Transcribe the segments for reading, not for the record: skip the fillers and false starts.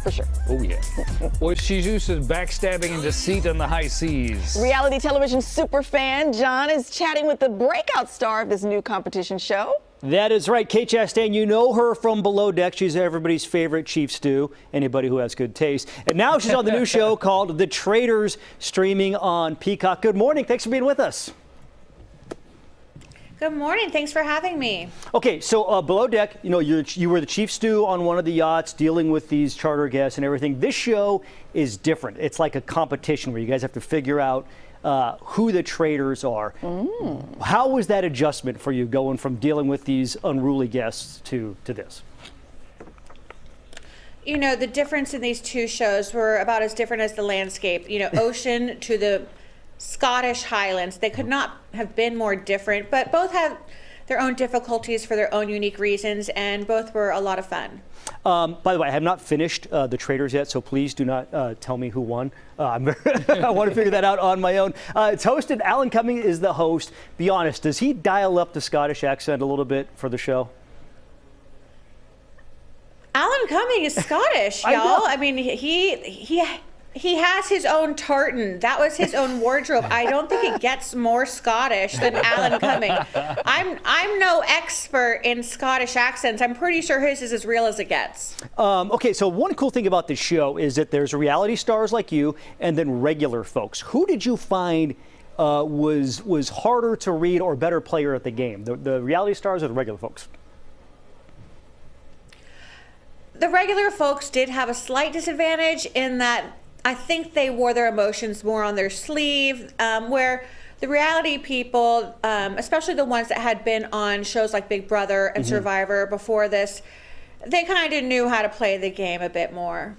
for sure. Oh, yeah. Or she's used to backstabbing and deceit on the high seas. Reality television superfan John is chatting with the breakout star of this new competition show. That is right. Kate Chastain, you know her from Below Deck. She's everybody's favorite chief stew, anybody who has good taste. And now she's on the new show called The Traitors, streaming on Peacock. Good morning. Thanks for being with us. Good morning. Thanks for having me. Okay, so Below Deck, you know, you were the chief stew on one of the yachts dealing with these charter guests and everything. This show is different. It's like a competition where you guys have to figure out who the traitors are. How was that adjustment for you going from dealing with these unruly guests to this? You know, the difference in these two shows were about as different as the landscape. You know, ocean to the Scottish Highlands. They could not have been more different, but both have their own difficulties for their own unique reasons, and both were a lot of fun. By the way, I have not finished The Traitors yet, so please do not tell me who won. I want to figure that out on my own. It's hosted. Alan Cumming is the host. Be honest, does he dial up the Scottish accent a little bit for the show? Alan Cumming is Scottish, y'all. I mean, he has his own tartan. That was his own wardrobe. I don't think it gets more Scottish than Alan Cumming. I'm no expert in Scottish accents. I'm pretty sure his is as real as it gets. Okay, so one cool thing about this show is that there's reality stars like you and then regular folks. Who did you find was harder to read or better player at the game? The reality stars or the regular folks? The regular folks did have a slight disadvantage in that I think they wore their emotions more on their sleeve, where the reality people, especially the ones that had been on shows like Big Brother and Survivor before this, they kind of knew how to play the game a bit more.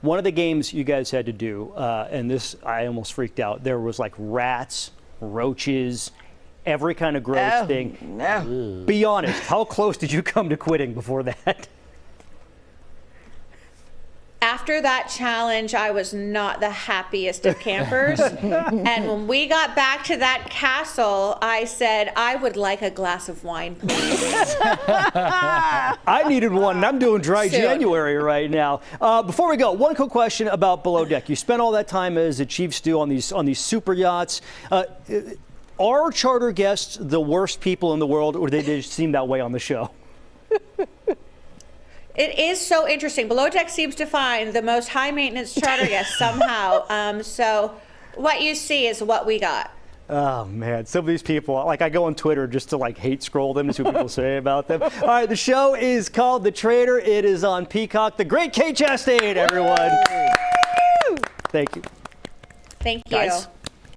One of the games you guys had to do, and this, I almost freaked out, there was like rats, roaches, every kind of gross thing. No. Be honest, how close did you come to quitting before that? After that challenge, I was not the happiest of campers. And when we got back to that castle, I said, I would like a glass of wine, please. I needed one, and I'm doing dry January right now. Before we go, one quick question about Below Deck. You spent all that time as a chief stew on these super yachts. Are charter guests the worst people in the world, or they just seem that way on the show? It is so interesting. Below Deck seems to find the most high-maintenance charter guests somehow. So what you see is what we got. Oh, man. Some of these people, like I go on Twitter just to like hate scroll them and see what people say about them. All right, the show is called The Traitor. It is on Peacock. The great Kate Chastain, everyone. Thank you. Thank you. Guys.